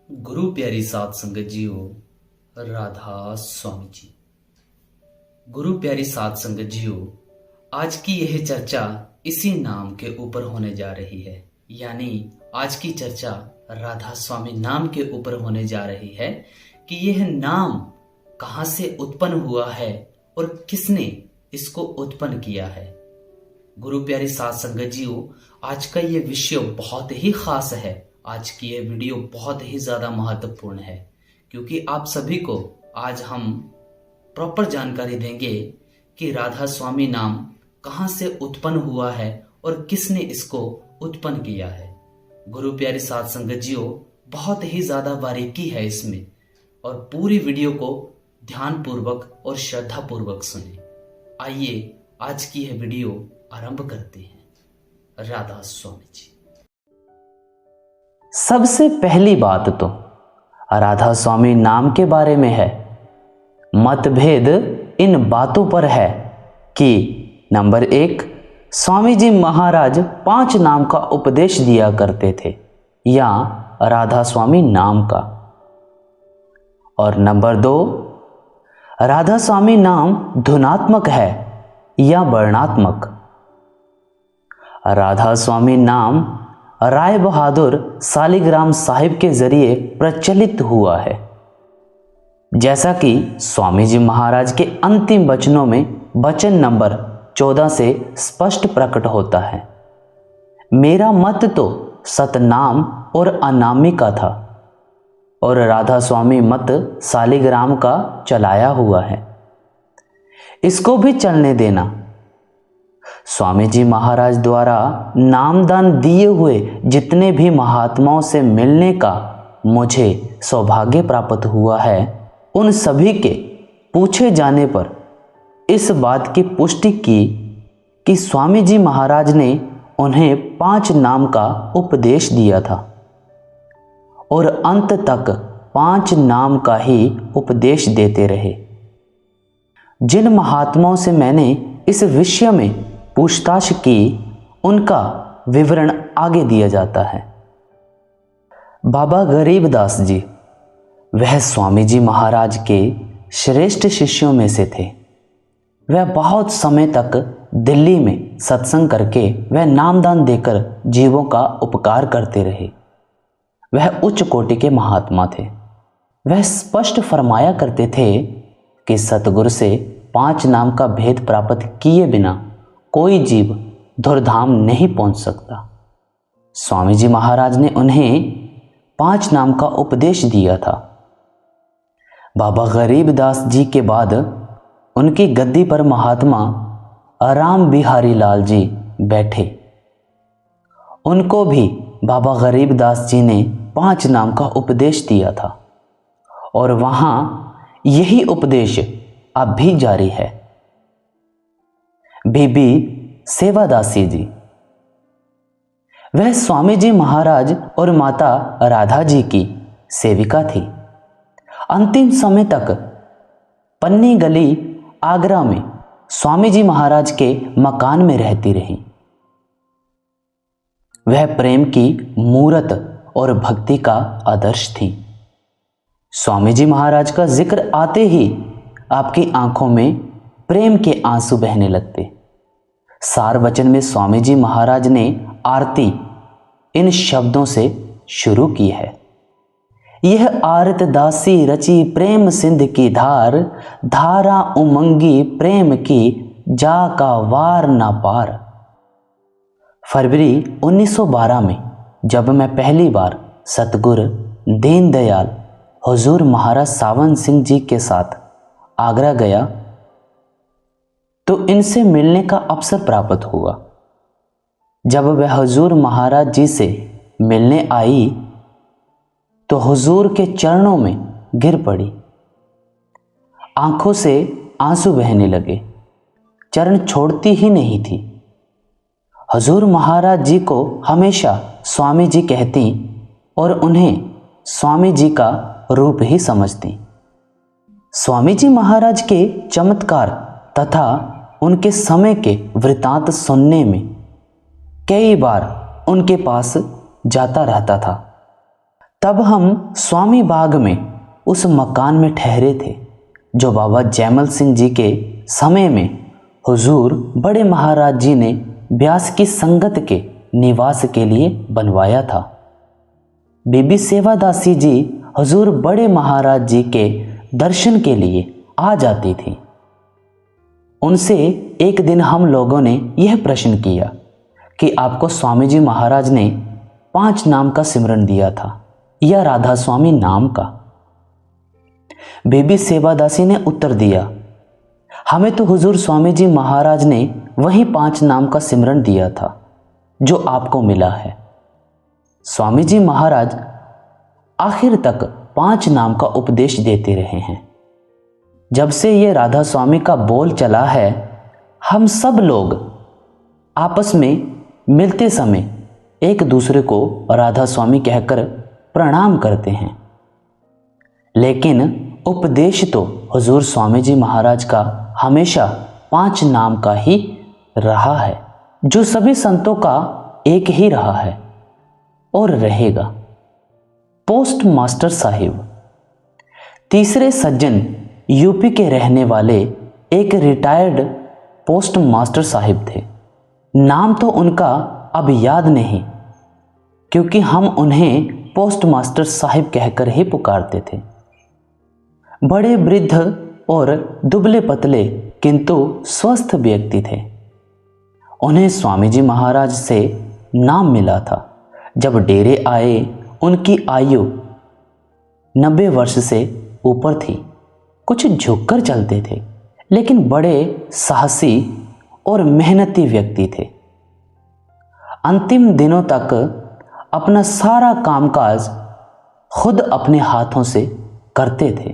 गुरु प्यारी साध संगत जीओ, राधा स्वामी जी। गुरु प्यारी साध संगत जीओ, आज की यह चर्चा इसी नाम के ऊपर होने जा रही है। यानी आज की चर्चा राधा स्वामी नाम के ऊपर होने जा रही है कि यह नाम कहां से उत्पन्न हुआ है और किसने इसको उत्पन्न किया है। गुरु प्यारी साध संगत जीओ, आज का ये विषय बहुत ही खास है। आज की ये वीडियो बहुत ही ज्यादा महत्वपूर्ण है क्योंकि आप सभी को आज हम प्रॉपर जानकारी देंगे कि राधा स्वामी नाम कहां से उत्पन्न हुआ है और किसने इसको उत्पन्न किया है। गुरु प्यारी साध संगत जीओ, बहुत ही ज्यादा बारीकी है इसमें और पूरी वीडियो को ध्यान पूर्वक और श्रद्धा पूर्वक सुने। आइए आज की यह वीडियो आरंभ करते हैं। राधा स्वामी जी। सबसे पहली बात तो राधा स्वामी नाम के बारे में है। मतभेद इन बातों पर है कि नंबर 1, स्वामी जी महाराज 5 नाम का उपदेश दिया करते थे या राधा स्वामी नाम का। और नंबर 2, राधा स्वामी नाम धुनात्मक है या वर्णात्मक। राधा स्वामी नाम राय बहादुर सालिग्राम साहिब के जरिए प्रचलित हुआ है। जैसा कि स्वामी जी महाराज के अंतिम वचनों में वचन नंबर 14 से स्पष्ट प्रकट होता है। मेरा मत तो सतनाम और अनामी का था और राधा स्वामी मत सालिग्राम का चलाया हुआ है, इसको भी चलने देना। स्वामी जी महाराज द्वारा नामदान दिए हुए जितने भी महात्माओं से मिलने का मुझे सौभाग्य प्राप्त हुआ है, उन सभी के पूछे जाने पर इस बात की पुष्टि की कि स्वामी जी महाराज ने उन्हें 5 नाम का उपदेश दिया था और अंत तक 5 नाम का ही उपदेश देते रहे। जिन महात्माओं से मैंने इस विषय में पूछताछ की, उनका विवरण आगे दिया जाता है। बाबा गरीबदास जी, वह स्वामी जी महाराज के श्रेष्ठ शिष्यों में से थे। वह बहुत समय तक दिल्ली में सत्संग करके वह नामदान देकर जीवों का उपकार करते रहे। वह उच्च कोटि के महात्मा थे। वह स्पष्ट फरमाया करते थे कि सतगुरु से 5 नाम का भेद प्राप्त किए बिना कोई जीव धुरधाम नहीं पहुंच सकता। स्वामी जी महाराज ने उन्हें 5 नाम का उपदेश दिया था। बाबा गरीबदास जी के बाद उनकी गद्दी पर महात्मा राम बिहारी लाल जी बैठे। उनको भी बाबा गरीबदास जी ने 5 नाम का उपदेश दिया था और वहां यही उपदेश अब भी जारी है। बीबी सेवादासी जी, वह स्वामी जी महाराज और माता राधा जी की सेविका थी। अंतिम समय तक पन्नी गली आगरा में स्वामी जी महाराज के मकान में रहती रही। वह प्रेम की मूरत और भक्ति का आदर्श थी। स्वामी जी महाराज का जिक्र आते ही आपकी आंखों में प्रेम के आंसू बहने लगते। सार वचन में स्वामी जी महाराज ने आरती इन शब्दों से शुरू की है। यह आरत दासी रची प्रेम सिंध की धार, धारा उमंगी प्रेम की जा का वार ना पार। फरवरी 1912 में जब मैं पहली बार सतगुरु दीनदयाल हुजूर महाराज सावन सिंह जी के साथ आगरा गया तो इनसे मिलने का अवसर प्राप्त हुआ। जब वह हुजूर महाराज जी से मिलने आई तो हुजूर के चरणों में गिर पड़ी। आंखों से आंसू बहने लगे, चरण छोड़ती ही नहीं थी। हुजूर महाराज जी को हमेशा स्वामी जी कहती और उन्हें स्वामी जी का रूप ही समझती। स्वामी जी महाराज के चमत्कार तथा उनके समय के वृतांत सुनने में कई बार उनके पास जाता रहता था। तब हम स्वामी बाग में उस मकान में ठहरे थे जो बाबा जैमल सिंह जी के समय में हुजूर बड़े महाराज जी ने ब्यास की संगत के निवास के लिए बनवाया था। बीबी सेवादासी जी हुजूर बड़े महाराज जी के दर्शन के लिए आ जाती थी। उनसे एक दिन हम लोगों ने यह प्रश्न किया कि आपको स्वामी जी महाराज ने 5 नाम का सिमरन दिया था या राधा स्वामी नाम का? बीबी सेवादासी ने उत्तर दिया, हमें तो हुजूर स्वामी जी महाराज ने वही 5 नाम का सिमरन दिया था जो आपको मिला है। स्वामी जी महाराज आखिर तक 5 नाम का उपदेश देते रहे हैं। जब से ये राधा स्वामी का बोल चला है, हम सब लोग आपस में मिलते समय एक दूसरे को राधा स्वामी कहकर प्रणाम करते हैं, लेकिन उपदेश तो हुजूर स्वामी जी महाराज का हमेशा 5 नाम का ही रहा है, जो सभी संतों का एक ही रहा है और रहेगा। पोस्ट मास्टर साहिब तीसरे सज्जन यूपी के रहने वाले एक रिटायर्ड पोस्ट मास्टर साहिब थे। नाम तो उनका अब याद नहीं, क्योंकि हम उन्हें पोस्ट मास्टर साहिब कहकर ही पुकारते थे। बड़े वृद्ध और दुबले पतले किंतु स्वस्थ व्यक्ति थे। उन्हें स्वामी जी महाराज से नाम मिला था। जब डेरे आए उनकी आयु 90 वर्ष से ऊपर थी। कुछ झुककर चलते थे, लेकिन बड़े साहसी और मेहनती व्यक्ति थे। अंतिम दिनों तक अपना सारा कामकाज खुद अपने हाथों से करते थे।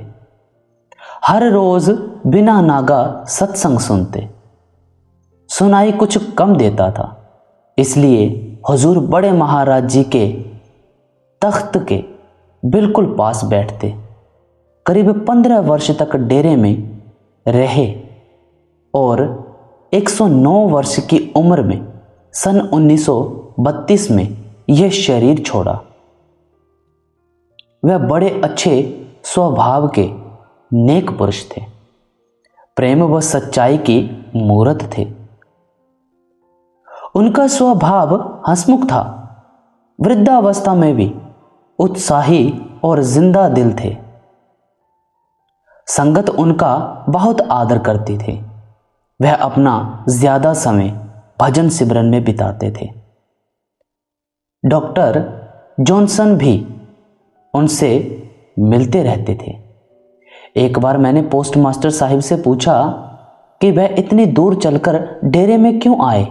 हर रोज बिना नागा सत्संग सुनते। सुनाई कुछ कम देता था, इसलिए हुजूर बड़े महाराज जी के तख्त के बिल्कुल पास बैठते। करीब 15 वर्ष तक डेरे में रहे और 109 वर्ष की उम्र में सन 1932 में यह शरीर छोड़ा। वह बड़े अच्छे स्वभाव के नेक पुरुष थे। प्रेम व सच्चाई की मूरत थे। उनका स्वभाव हंसमुख था। वृद्धावस्था में भी उत्साही और जिंदा दिल थे। संगत उनका बहुत आदर करती थी। वह अपना ज्यादा समय भजन सिमरन में बिताते थे। डॉक्टर जॉनसन भी उनसे मिलते रहते थे। एक बार मैंने पोस्ट मास्टर साहिब से पूछा कि वह इतनी दूर चलकर डेरे में क्यों आए।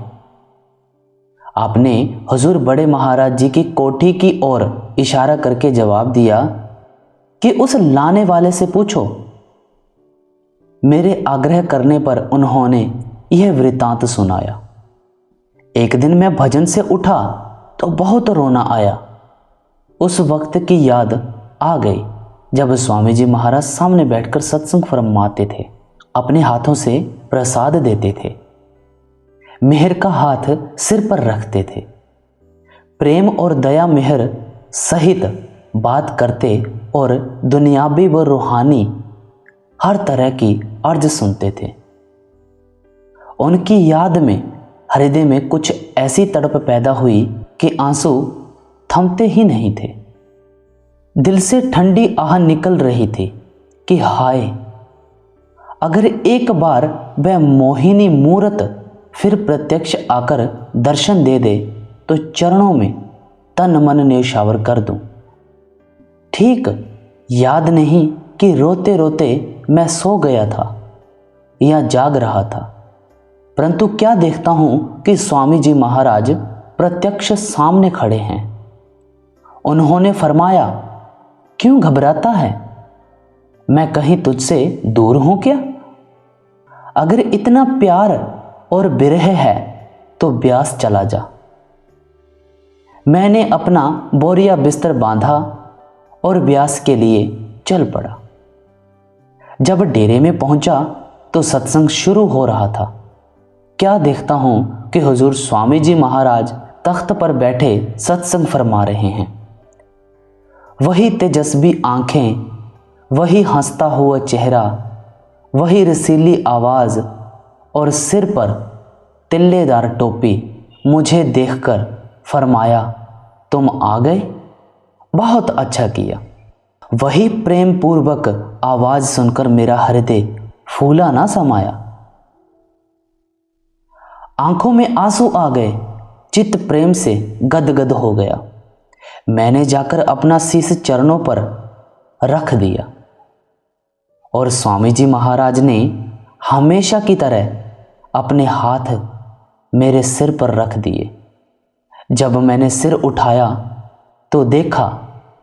आपने हुजूर बड़े महाराज जी की कोठी की ओर इशारा करके जवाब दिया कि उस लाने वाले से पूछो। मेरे आग्रह करने पर उन्होंने यह वृतांत सुनाया। एक दिन मैं भजन से उठा तो बहुत रोना आया। उस वक्त की याद आ गई जब स्वामी जी महाराज सामने बैठकर सत्संग फरमाते थे। अपने हाथों से प्रसाद देते थे। मेहर का हाथ सिर पर रखते थे। प्रेम और दया मेहर सहित बात करते और दुनियावी व रूहानी हर तरह की अर्ज सुनते थे। उनकी याद में हृदय में कुछ ऐसी तड़प पैदा हुई कि आंसू थमते ही नहीं थे। दिल से ठंडी आह निकल रही थी कि हाय, अगर एक बार वह मोहिनी मूरत फिर प्रत्यक्ष आकर दर्शन दे दे तो चरणों में तन मन न्यौछावर कर दूं। ठीक याद नहीं कि रोते रोते मैं सो गया था या जाग रहा था, परंतु क्या देखता हूं कि स्वामी जी महाराज प्रत्यक्ष सामने खड़े हैं। उन्होंने फरमाया, क्यों घबराता है? मैं कहीं तुझसे दूर हूं क्या? अगर इतना प्यार और विरह है तो ब्यास चला जा। मैंने अपना बोरिया बिस्तर बांधा और ब्यास के लिए चल पड़ा। जब डेरे में पहुंचा तो सत्संग शुरू हो रहा था। क्या देखता हूं कि हुजूर स्वामी जी महाराज तख्त पर बैठे सत्संग फरमा रहे हैं। वही तेजस्वी आंखें, वही हंसता हुआ चेहरा, वही रसीली आवाज़ और सिर पर तिल्लेदार टोपी। मुझे देखकर फरमाया, तुम आ गए, बहुत अच्छा किया। वही प्रेम पूर्वक आवाज़ सुनकर मेरा हृदय फूला ना समाया। आंखों में आंसू आ गए, चित्त प्रेम से गदगद हो गया। मैंने जाकर अपना शीश चरणों पर रख दिया और स्वामी जी महाराज ने हमेशा की तरह अपने हाथ मेरे सिर पर रख दिए। जब मैंने सिर उठाया तो देखा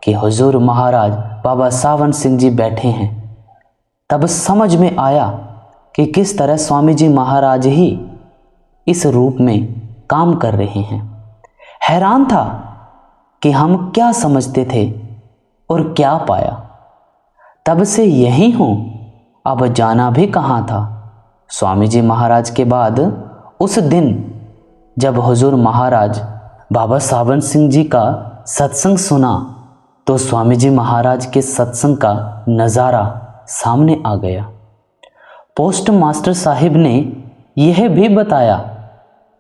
कि हुजूर महाराज बाबा सावन सिंह जी बैठे हैं। तब समझ में आया कि किस तरह स्वामी जी महाराज ही इस रूप में काम कर रहे हैं। हैरान था कि हम क्या समझते थे और क्या पाया। तब से यही हूँ, अब जाना भी कहाँ था। स्वामी जी महाराज के बाद उस दिन जब हुजूर महाराज बाबा सावन सिंह जी का सत्संग सुना तो स्वामी जी महाराज के सत्संग का नज़ारा सामने आ गया। पोस्ट मास्टर साहिब ने यह भी बताया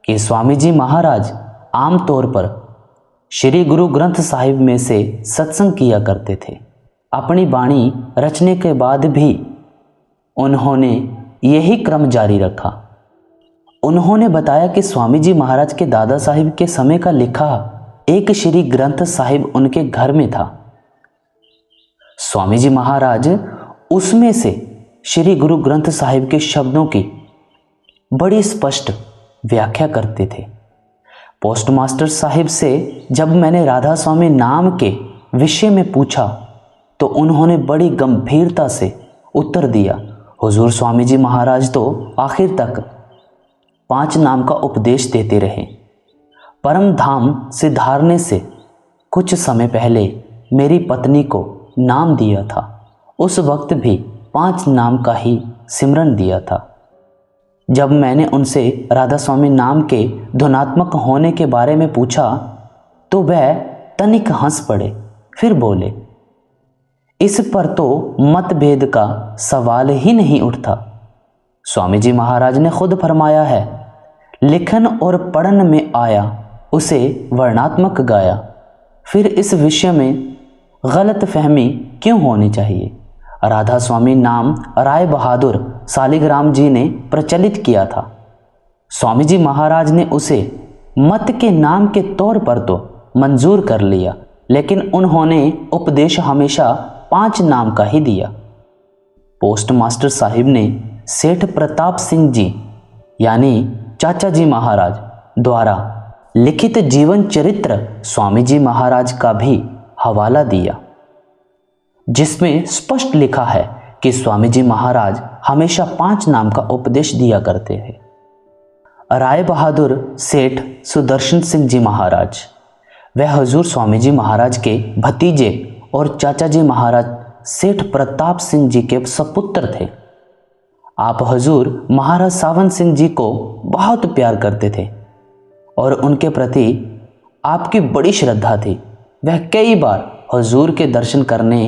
कि स्वामी जी महाराज आमतौर पर श्री गुरु ग्रंथ साहिब में से सत्संग किया करते थे। अपनी वाणी रचने के बाद भी उन्होंने यही क्रम जारी रखा। उन्होंने बताया कि स्वामी जी महाराज के दादा साहिब के समय का लिखा एक श्री ग्रंथ साहिब उनके घर में था। स्वामी जी महाराज उसमें से श्री गुरु ग्रंथ साहिब के शब्दों की बड़ी स्पष्ट व्याख्या करते थे। पोस्टमास्टर साहिब से जब मैंने राधा स्वामी नाम के विषय में पूछा तो उन्होंने बड़ी गंभीरता से उत्तर दिया, हुजूर स्वामी जी महाराज तो आखिर तक 5 नाम का उपदेश देते रहे। परम धाम सिधारने से कुछ समय पहले मेरी पत्नी को नाम दिया था। उस वक्त भी 5 नाम का ही सिमरन दिया था। जब मैंने उनसे राधा स्वामी नाम के धुनात्मक होने के बारे में पूछा तो वह तनिक हंस पड़े, फिर बोले, इस पर तो मतभेद का सवाल ही नहीं उठता। स्वामी जी महाराज ने खुद फरमाया है, लिखन और पढ़न में आया उसे वर्णात्मक गाया। फिर इस विषय में गलत फहमी क्यों होनी चाहिए। राधा स्वामी नाम राय बहादुर सालिग्राम जी ने प्रचलित किया था। स्वामी जी महाराज ने उसे मत के नाम के तौर पर तो मंजूर कर लिया, लेकिन उन्होंने उपदेश हमेशा 5 नाम का ही दिया। पोस्ट मास्टर साहिब ने सेठ प्रताप सिंह जी यानी चाचा जी महाराज द्वारा लिखित जीवन चरित्र स्वामी जी महाराज का भी हवाला दिया, जिसमें स्पष्ट लिखा है कि स्वामी जी महाराज हमेशा 5 नाम का उपदेश दिया करते थे। राय बहादुर सेठ सुदर्शन सिंह जी महाराज वह हुजूर स्वामी जी महाराज के भतीजे और चाचा जी महाराज सेठ प्रताप सिंह जी के सपुत्र थे। आप हुजूर महाराज सावन सिंह जी को बहुत प्यार करते थे और उनके प्रति आपकी बड़ी श्रद्धा थी। वह कई बार हुजूर के दर्शन करने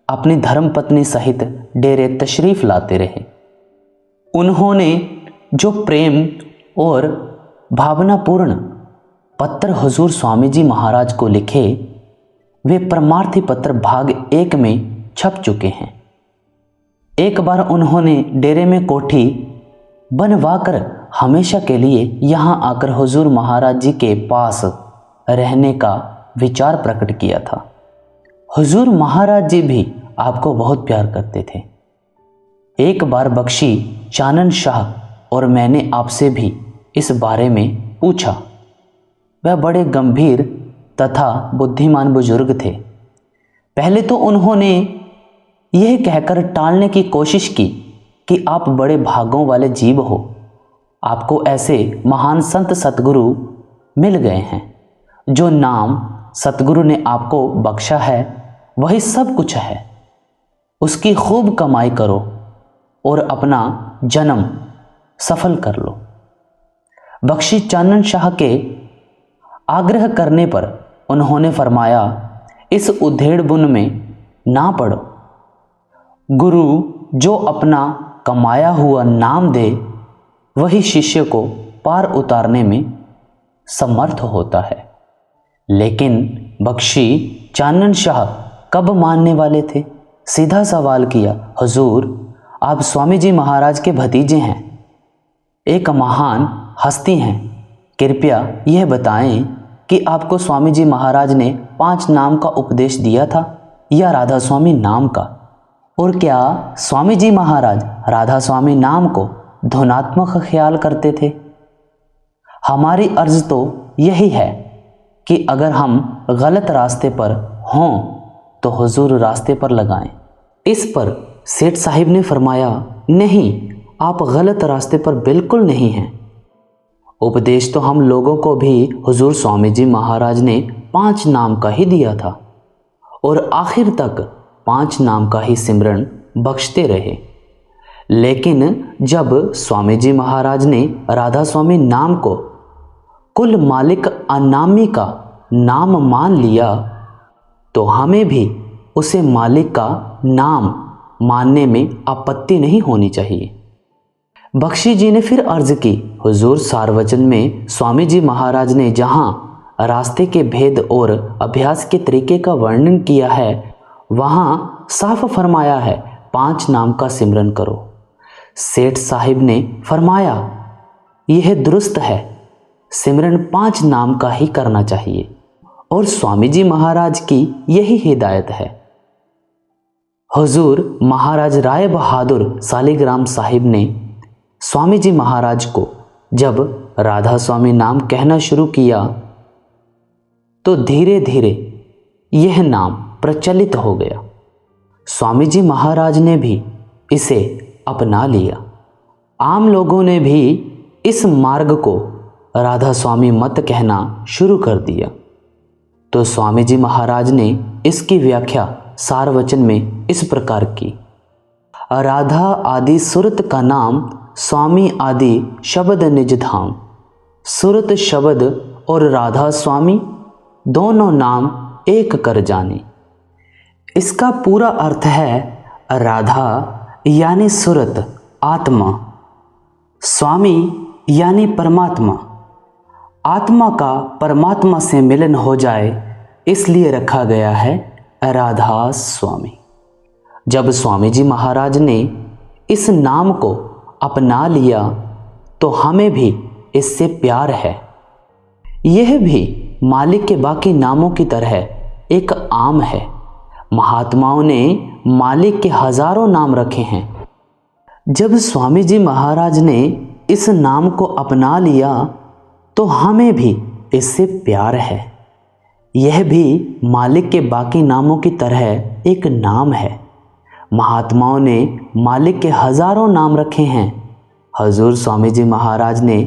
अपनी धर्मपत्नी सहित डेरे तशरीफ लाते रहे। उन्होंने जो प्रेम और भावनापूर्ण पत्र हुजूर स्वामी जी महाराज को लिखे वे परमार्थी पत्र भाग 1 में छप चुके हैं। एक बार उन्होंने डेरे में कोठी बनवाकर हमेशा के लिए यहाँ आकर हुजूर महाराज जी के पास रहने का विचार प्रकट किया था। हुजूर महाराज जी भी आपको बहुत प्यार करते थे। एक बार बख्शी चानन शाह और मैंने आपसे भी इस बारे में पूछा। वह बड़े गंभीर तथा बुद्धिमान बुजुर्ग थे। पहले तो उन्होंने यह कहकर टालने की कोशिश की कि आप बड़े भागों वाले जीव हो, आपको ऐसे महान संत सतगुरु मिल गए हैं। जो नाम सतगुरु ने आपको बख्शा है वही सब कुछ है, उसकी खूब कमाई करो और अपना जन्म सफल कर लो। बख्शी चानन शाह के आग्रह करने पर उन्होंने फरमाया, इस उधेड़ बुन में ना पड़ो। गुरु जो अपना कमाया हुआ नाम दे, वही शिष्य को पार उतारने में समर्थ होता है। लेकिन बख्शी चानन शाह कब मानने वाले थे? सीधा सवाल किया, हुजूर, आप स्वामी जी महाराज के भतीजे हैं, एक महान हस्ती हैं, कृपया यह बताएं कि आपको स्वामी जी महाराज ने 5 नाम का उपदेश दिया था या राधा स्वामी नाम का? और क्या स्वामी जी महाराज राधा स्वामी नाम को धुनात्मक ख्याल करते थे? हमारी अर्ज तो यही है कि अगर हम गलत रास्ते पर हों तो हुजूर रास्ते पर लगाएं। इस पर सेठ साहिब ने फरमाया, नहीं, आप गलत रास्ते पर बिल्कुल नहीं हैं। उपदेश तो हम लोगों को भी हुजूर स्वामी जी महाराज ने 5 नाम का ही दिया था और आखिर तक 5 नाम का ही सिमरन बख्शते रहे। लेकिन जब स्वामी जी महाराज ने राधा स्वामी नाम को कुल मालिक अनामी का नाम मान लिया तो हमें भी उसे मालिक का नाम मानने में आपत्ति नहीं होनी चाहिए। बख्शी जी ने फिर अर्ज की, हुजूर, सारवचन में स्वामी जी महाराज ने जहाँ रास्ते के भेद और अभ्यास के तरीके का वर्णन किया है, वहाँ साफ फरमाया है 5 नाम का सिमरन करो। सेठ साहिब ने फरमाया, यह दुरुस्त है, सिमरन 5 नाम का ही करना चाहिए और स्वामी जी महाराज की यही हिदायत है। हुजूर महाराज राय बहादुर सालिग्राम साहिब ने स्वामी जी महाराज को जब राधा स्वामी नाम कहना शुरू किया तो धीरे धीरे यह नाम प्रचलित हो गया। स्वामी जी महाराज ने भी इसे अपना लिया। आम लोगों ने भी इस मार्ग को राधा स्वामी मत कहना शुरू कर दिया तो स्वामी जी महाराज ने इसकी व्याख्या सारवचन में इस प्रकार की, राधा आदि सुरत का नाम, स्वामी आदि शब्द निज धाम, सुरत शब्द और राधा स्वामी दोनों नाम एक कर जाने। इसका पूरा अर्थ है राधा यानी सुरत आत्मा, स्वामी यानी परमात्मा। आत्मा का परमात्मा से मिलन हो जाए इसलिए रखा गया है राधा स्वामी। जब स्वामी जी महाराज ने इस नाम को अपना लिया तो हमें भी इससे प्यार है। यह भी मालिक के बाकी नामों की तरह एक आम है। महात्माओं ने मालिक के हजारों नाम रखे हैं। जब स्वामी जी महाराज ने इस नाम को अपना लिया तो हमें भी इससे प्यार है। यह भी मालिक के बाकी नामों की तरह एक नाम है। महात्माओं ने मालिक के हजारों नाम रखे हैं। हुजूर स्वामी जी महाराज ने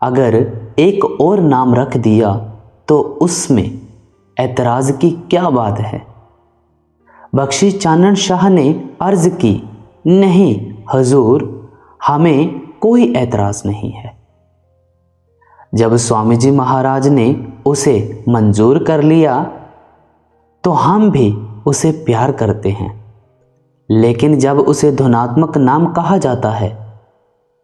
अगर एक और नाम रख दिया तो उसमें ऐतराज की क्या बात है? बख्शी चानन शाह ने अर्ज की, नहीं हुजूर, हमें कोई ऐतराज नहीं है। जब स्वामी जी महाराज ने उसे मंजूर कर लिया तो हम भी उसे प्यार करते हैं। लेकिन जब उसे धुनात्मक नाम कहा जाता है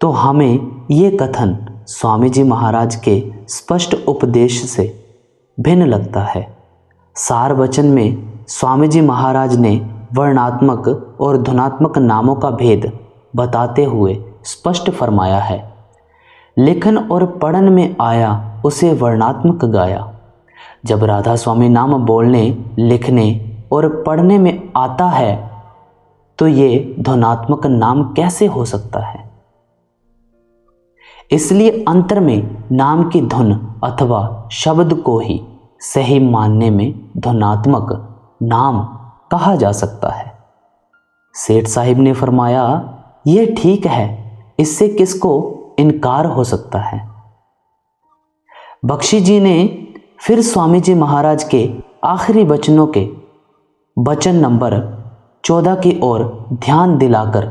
तो हमें ये कथन स्वामी जी महाराज के स्पष्ट उपदेश से भिन्न लगता है। सार वचन में स्वामी जी महाराज ने वर्णात्मक और धुनात्मक नामों का भेद बताते हुए स्पष्ट फरमाया है, लेखन और पढ़न में आया उसे वर्णात्मक गाया। जब राधा स्वामी नाम बोलने, लिखने और पढ़ने में आता है तो ये धुनात्मक नाम कैसे हो सकता है? इसलिए अंतर में नाम की धुन अथवा शब्द को ही सही मानने में धुनात्मक नाम कहा जा सकता है। सेठ साहिब ने फरमाया, यह ठीक है, इससे किसको इनकार हो सकता है? बख्शी जी ने फिर स्वामी जी महाराज के आखिरी वचनों के वचन नंबर 14 की ओर ध्यान दिलाकर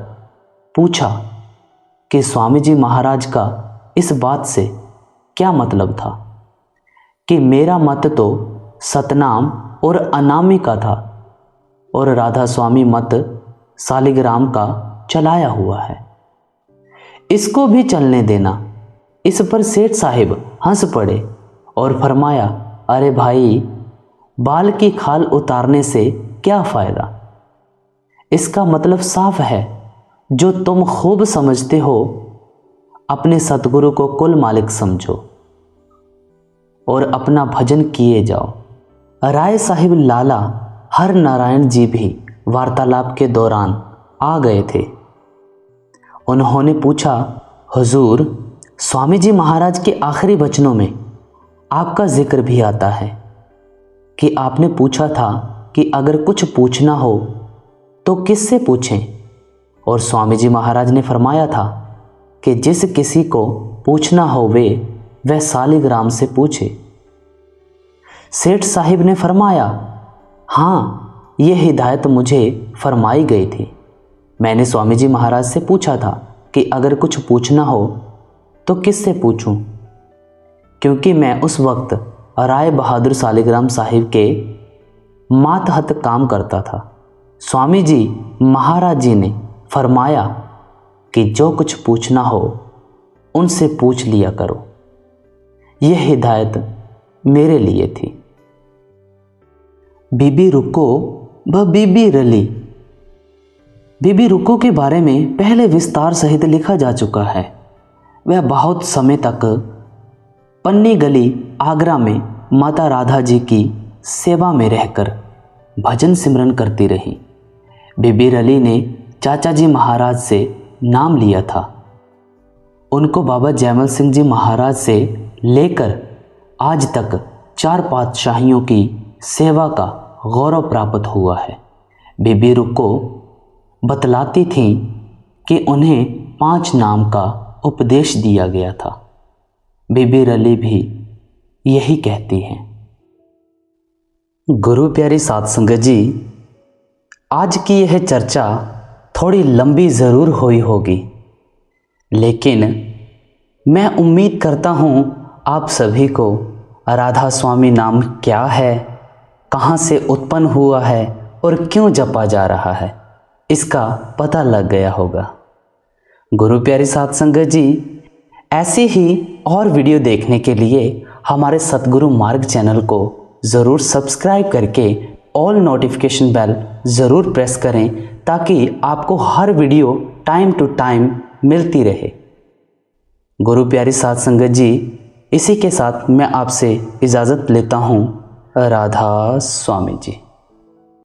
पूछा कि स्वामी जी महाराज का इस बात से क्या मतलब था कि मेरा मत तो सतनाम और अनामिका था और राधा स्वामी मत सालिग्राम का चलाया हुआ है, इसको भी चलने देना। इस पर सेठ साहिब हंस पड़े और फरमाया, अरे भाई, बाल की खाल उतारने से क्या फ़ायदा? इसका मतलब साफ है, जो तुम खूब समझते हो अपने सतगुरु को कुल मालिक समझो और अपना भजन किए जाओ। राय साहिब लाला हर नारायण जी भी वार्तालाप के दौरान आ गए थे। उन्होंने पूछा, हुजूर, स्वामी जी महाराज के आखिरी वचनों में आपका जिक्र भी आता है कि आपने पूछा था कि अगर कुछ पूछना हो तो किससे पूछें, और स्वामी जी महाराज ने फरमाया था कि जिस किसी को पूछना हो वह सालिग्राम से पूछे। सेठ साहिब ने फरमाया, हाँ, ये हिदायत मुझे फरमाई गई थी। मैंने स्वामी जी महाराज से पूछा था कि अगर कुछ पूछना हो तो किससे पूछूं, क्योंकि मैं उस वक्त राय बहादुर सालिग्राम साहिब के मातहत काम करता था। स्वामी जी महाराज जी ने फरमाया कि जो कुछ पूछना हो उनसे पूछ लिया करो। यह हिदायत मेरे लिए थी। बीबी रुक्को व बीबी रली। बीबी रुक्को के बारे में पहले विस्तार सहित लिखा जा चुका है। वह बहुत समय तक पन्नी गली आगरा में माता राधा जी की सेवा में रहकर भजन सिमरन करती रही। बीबी रली ने चाचा जी महाराज से नाम लिया था। उनको बाबा जयमल सिंह जी महाराज से लेकर आज तक 4 पातशाहियों की सेवा का गौरव प्राप्त हुआ है। बीबी रुक्को बतलाती थीं कि उन्हें 5 नाम का उपदेश दिया गया था। बीबी रली भी यही कहती हैं। गुरु प्यारी साध संगत जी, आज की यह चर्चा थोड़ी लंबी ज़रूर हुई होगी, लेकिन मैं उम्मीद करता हूँ आप सभी को राधा स्वामी नाम क्या है, कहाँ से उत्पन्न हुआ है और क्यों जपा जा रहा है, इसका पता लग गया होगा। गुरु प्यारी साध संगत जी, ऐसे ही और वीडियो देखने के लिए हमारे सतगुरु मार्ग चैनल को ज़रूर सब्सक्राइब करके ऑल नोटिफिकेशन बेल ज़रूर प्रेस करें, ताकि आपको हर वीडियो टाइम टू टाइम मिलती रहे। गुरु प्यारी साध संगत जी, इसी के साथ मैं आपसे इजाज़त लेता हूँ। राधा स्वामी जी।